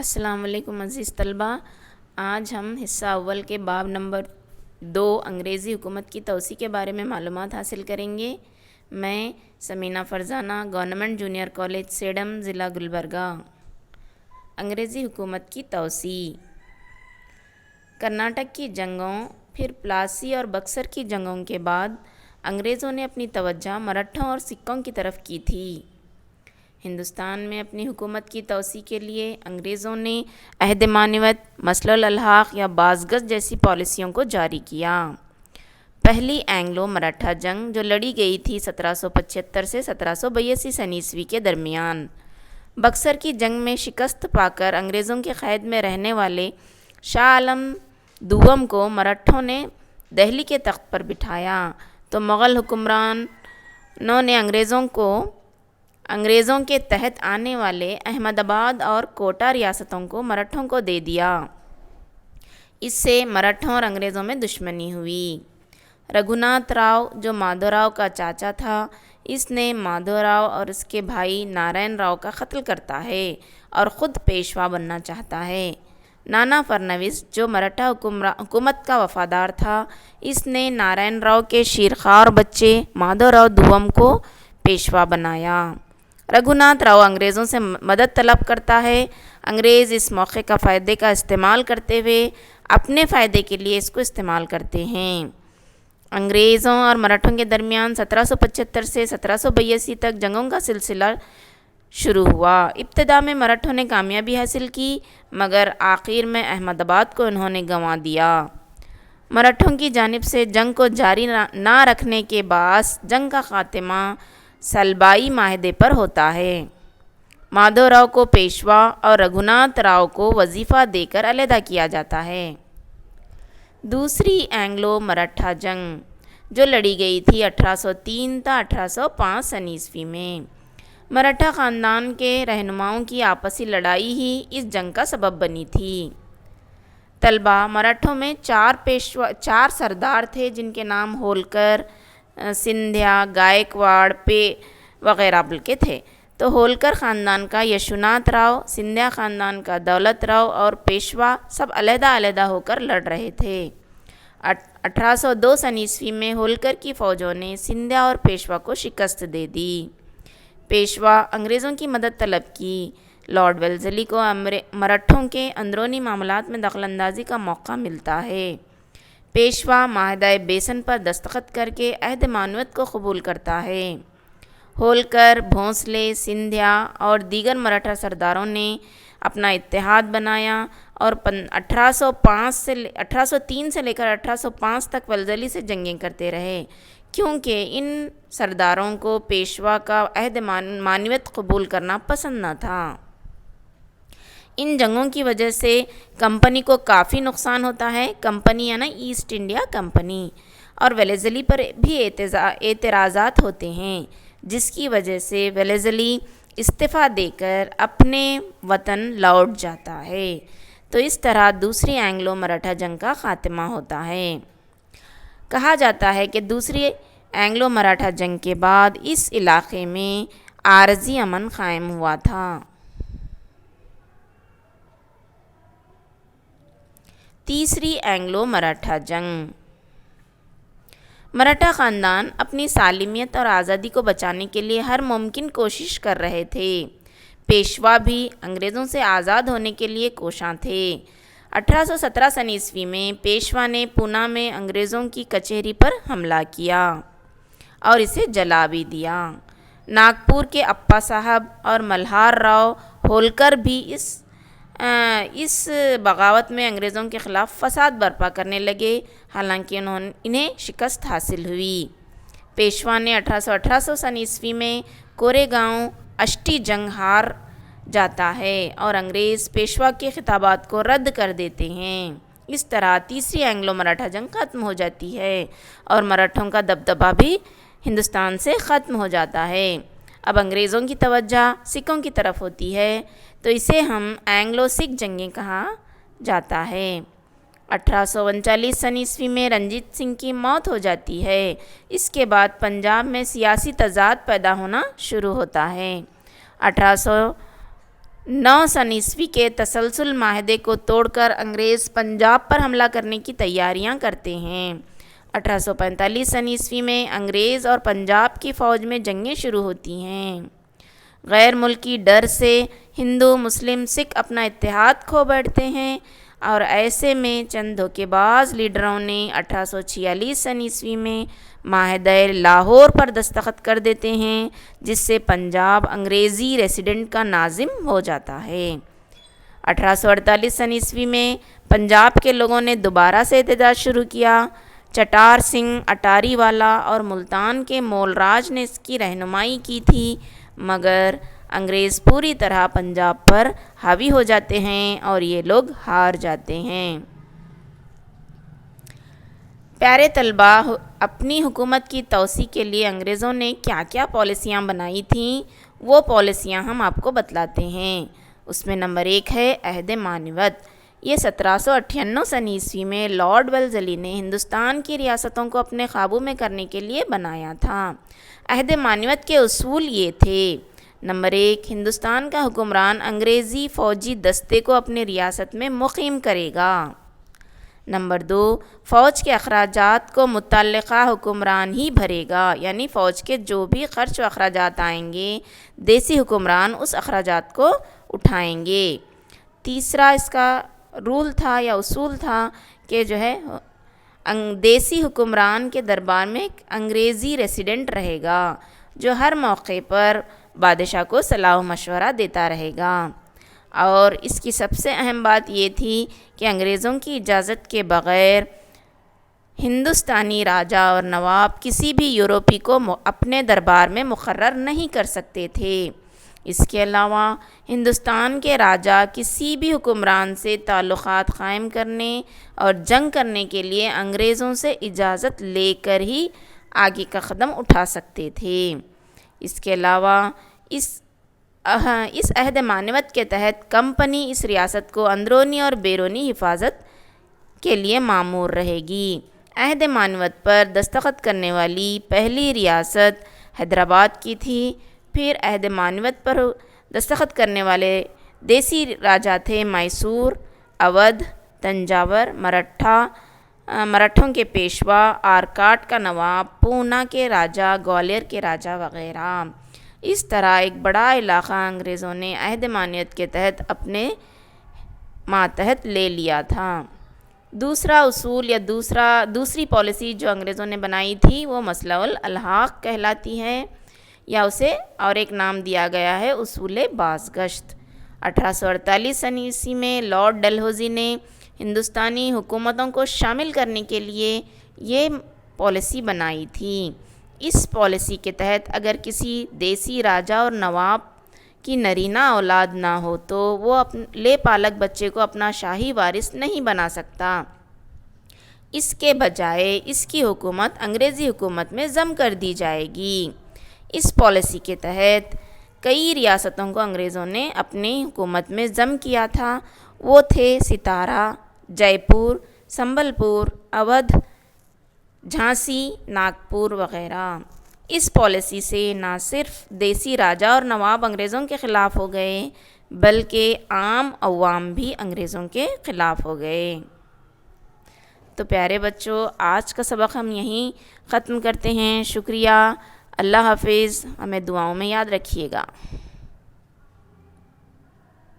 السلام علیکم عزیز طلبہ، آج ہم حصہ اول کے باب نمبر 2 انگریزی حکومت کی توسیع کے بارے میں معلومات حاصل کریں گے۔ میں Samina Farzana, government junior college Sedam, ضلع گلبرگہ۔ انگریزی حکومت کی توسیع۔ کرناٹک کی جنگوں، پھر پلاسی اور بکسر کی جنگوں کے بعد انگریزوں نے اپنی توجہ مرہٹھوں اور سکھوں کی طرف کی تھی۔ ہندوستان میں اپنی حکومت کی توسیع کے لیے انگریزوں نے عہد معنویت، مسلح الالحاق یا بازگشت جیسی پالیسیوں کو جاری کیا۔ پہلی اینگلو مراٹھا جنگ، جو لڑی گئی تھی 1775 سے 1782 کے درمیان، بکسر کی جنگ میں شکست پا کر انگریزوں کے قید میں رہنے والے شاہ عالم دوم کو مراٹھوں نے دہلی کے تخت پر بٹھایا تو مغل حکمرانوں نے انگریزوں کے تحت آنے والے احمد آباد اور کوٹا ریاستوں کو مراٹھوں کو دے دیا۔ اس سے مراٹھوں اور انگریزوں میں دشمنی ہوئی۔ رگھوناتھ راؤ، جو مادھو راؤ کا چاچا تھا، اس نے مادھو راؤ اور اس کے بھائی نارائن راؤ کا قتل کرتا ہے اور خود پیشوا بننا چاہتا ہے۔ نانا فرنویس، جو مراٹھا حکومت کا وفادار تھا، اس نے نارائن راؤ کے شیرخوار بچے مادھو راؤ دوم کو پیشوا بنایا۔ رگھوناتھ راؤ انگریزوں سے مدد طلب کرتا ہے۔ انگریز اس موقع کا فائدے کا استعمال کرتے ہوئے اپنے فائدے کے لیے اس کو استعمال کرتے ہیں۔ انگریزوں اور مراٹھوں کے درمیان 1775 سے 1782 تک جنگوں کا سلسلہ شروع ہوا۔ ابتدا میں مراٹھوں نے کامیابی حاصل کی، مگر آخر میں احمد آباد کو انہوں نے گنوا دیا۔ مراٹھوں کی جانب سے جنگ کو جاری نہ رکھنے کے باعث جنگ کا خاتمہ سلبائی معاہدے پر ہوتا ہے۔ مادھو راؤ کو پیشوا اور رگھوناتھ راؤ کو وظیفہ دے کر علیحدہ کیا جاتا ہے۔ دوسری اینگلو مراٹھا جنگ، جو لڑی گئی تھی 1803 تا 1805 میں، مراٹھا خاندان کے رہنماؤں کی آپسی لڑائی ہی اس جنگ کا سبب بنی تھی۔ طلبہ، مراٹھوں میں چار سردار تھے جن کے نام ہولکر، سندھیا، گائیکواڑ وغیرہ بلکہ تھے۔ تو ہولکر خاندان کا یشوناتھ راؤ، سندھیا خاندان کا دولت راؤ اور پیشوا سب علیحدہ علیحدہ ہو کر لڑ رہے تھے۔ 1802 میں ہولکر کی فوجوں نے سندھیا اور پیشوا کو شکست دے دی۔ پیشوا انگریزوں کی مدد طلب کی۔ لارڈ ویلزلی کو مراٹھوں کے اندرونی معاملات میں دخل اندازی کا موقع ملتا ہے۔ پیشوا معاہدہ بیسن پر دستخط کر کے عہد معنویت کو قبول کرتا ہے۔ ہولکر، بھونسلے، سندھیا اور دیگر مراٹھا سرداروں نے اپنا اتحاد بنایا اور 1803 سے لے کر 1805 تک ویلزلی سے جنگیں کرتے رہے، کیونکہ ان سرداروں کو پیشوا کا عہد معنویت قبول کرنا پسند نہ تھا۔ ان جنگوں کی وجہ سے کمپنی کو کافی نقصان ہوتا ہے، کمپنی یعنی ایسٹ انڈیا کمپنی، اور ویلزلی پر بھی اعتراضات ہوتے ہیں، جس کی وجہ سے ویلزلی استعفیٰ دے کر اپنے وطن لوٹ جاتا ہے۔ تو اس طرح دوسری اینگلو مراٹھا جنگ کا خاتمہ ہوتا ہے۔ کہا جاتا ہے کہ دوسری اینگلو مراٹھا جنگ کے بعد اس علاقے میں عارضی امن قائم ہوا تھا۔ تیسری اینگلو مراٹھا جنگ۔ مراٹھا خاندان اپنی سالمیت اور آزادی کو بچانے کے لیے ہر ممکن کوشش کر رہے تھے۔ پیشوا بھی انگریزوں سے آزاد ہونے کے لیے کوشاں تھے۔ 1817 میں پیشوا نے پونا میں انگریزوں کی کچہری پر حملہ کیا اور اسے جلا بھی دیا۔ ناگپور کے اپا صاحب اور ملہار راؤ ہولکر بھی اس بغاوت میں انگریزوں کے خلاف فساد برپا کرنے لگے، حالانکہ انہیں شکست حاصل ہوئی۔ پیشوا نے 1818 میں کورے گاؤں اشٹی جنگ ہار جاتا ہے اور انگریز پیشوا کے خطابات کو رد کر دیتے ہیں۔ اس طرح تیسری اینگلو مراٹھا جنگ ختم ہو جاتی ہے اور مراٹھوں کا دبدبہ بھی ہندوستان سے ختم ہو جاتا ہے۔ اب انگریزوں کی توجہ سکھوں کی طرف ہوتی ہے، تو اسے ہم اینگلو سکھ جنگیں کہا جاتا ہے۔ 1839 میں رنجیت سنگھ کی موت ہو جاتی ہے۔ اس کے بعد پنجاب میں سیاسی تضاد پیدا ہونا شروع ہوتا ہے۔ 9 سن کے تسلسل معاہدے کو توڑ کر انگریز پنجاب پر حملہ کرنے کی تیاریاں کرتے ہیں۔ 1845 میں انگریز اور پنجاب کی فوج میں جنگیں شروع ہوتی ہیں۔ غیر ملکی ڈر سے ہندو مسلم سکھ اپنا اتحاد کھو بیٹھتے ہیں، اور ایسے میں چند دھوکے باز لیڈروں نے 1846 میں معاہدہ لاہور پر دستخط کر دیتے ہیں، جس سے پنجاب انگریزی ریزیڈنٹ کا ناظم ہو جاتا ہے۔ 1848 میں پنجاب کے لوگوں نے دوبارہ سے احتجاج شروع کیا۔ چٹار سنگھ اٹاری والا اور ملتان کے مول راج نے اس کی رہنمائی کی تھی، مگر انگریز پوری طرح پنجاب پر حاوی ہو جاتے ہیں اور یہ لوگ ہار جاتے ہیں۔ پیارے طلباء، اپنی حکومت کی توسیع کے لیے انگریزوں نے کیا کیا پالیسیاں بنائی تھیں، وہ پالیسیاں ہم آپ کو بتلاتے ہیں۔ اس میں نمبر 1 ہے عہد معنوت۔ یہ 1798 میں لارڈ ویلزلی نے ہندوستان کی ریاستوں کو اپنے قابو میں کرنے کے لیے بنایا تھا۔ عہد معنوت کے اصول یہ تھے: نمبر 1، ہندوستان کا حکمران انگریزی فوجی دستے کو اپنی ریاست میں مقیم کرے گا۔ نمبر 2، فوج کے اخراجات کو متعلقہ حکمران ہی بھرے گا، یعنی فوج کے جو بھی خرچ و اخراجات آئیں گے، دیسی حکمران اس اخراجات کو اٹھائیں گے۔ تیسرا اس کا رول تھا یا اصول تھا کہ دیسی حکمران کے دربار میں ایک انگریزی ریزیڈنٹ رہے گا، جو ہر موقع پر بادشاہ کو صلاح و مشورہ دیتا رہے گا۔ اور اس کی سب سے اہم بات یہ تھی کہ انگریزوں کی اجازت کے بغیر ہندوستانی راجا اور نواب کسی بھی یوروپی کو اپنے دربار میں مقرر نہیں کر سکتے تھے۔ اس کے علاوہ ہندوستان کے راجا کسی بھی حکمران سے تعلقات قائم کرنے اور جنگ کرنے کے لیے انگریزوں سے اجازت لے کر ہی آگے کا قدم اٹھا سکتے تھے۔ اس کے علاوہ اس عہد معنوت کے تحت کمپنی اس ریاست کو اندرونی اور بیرونی حفاظت کے لیے مامور رہے گی۔ عہد معنوت پر دستخط کرنے والی پہلی ریاست حیدرآباد کی تھی۔ پھر عہد معنوت پر دستخط کرنے والے دیسی راجا تھے میسور، اودھ، تنجاور، مراٹھوں کے پیشوا، آرکاٹ کا نواب، پونا کے راجا، گوالیر کے راجا وغیرہ۔ اس طرح ایک بڑا علاقہ انگریزوں نے عہد معنوت کے تحت اپنے ماتحت لے لیا تھا۔ دوسرا اصول یا دوسری پالیسی جو انگریزوں نے بنائی تھی وہ مسئلہ الحاق کہلاتی ہے، یا اسے اور ایک نام دیا گیا ہے اصول بازگشت۔ 1848 میں لارڈ ڈلہوزی نے ہندوستانی حکومتوں کو شامل کرنے کے لیے یہ پالیسی بنائی تھی۔ اس پالیسی کے تحت اگر کسی دیسی راجا اور نواب کی نرینہ اولاد نہ ہو تو وہ اپنے پالک بچے کو اپنا شاہی وارث نہیں بنا سکتا۔ اس کے بجائے اس کی حکومت انگریزی حکومت میں ضم کر دی جائے گی۔ اس پالیسی کے تحت کئی ریاستوں کو انگریزوں نے اپنی حکومت میں ضم کیا تھا۔ وہ تھے ستارا، جے پور، سنبل پور، اودھ، جھانسی، ناگپور وغیرہ۔ اس پالیسی سے نہ صرف دیسی راجا اور نواب انگریزوں کے خلاف ہو گئے بلکہ عام عوام بھی انگریزوں کے خلاف ہو گئے۔ تو پیارے بچوں، آج کا سبق ہم یہیں ختم کرتے ہیں۔ شکریہ، اللہ حافظ، ہمیں دعاؤں میں یاد رکھیے گا۔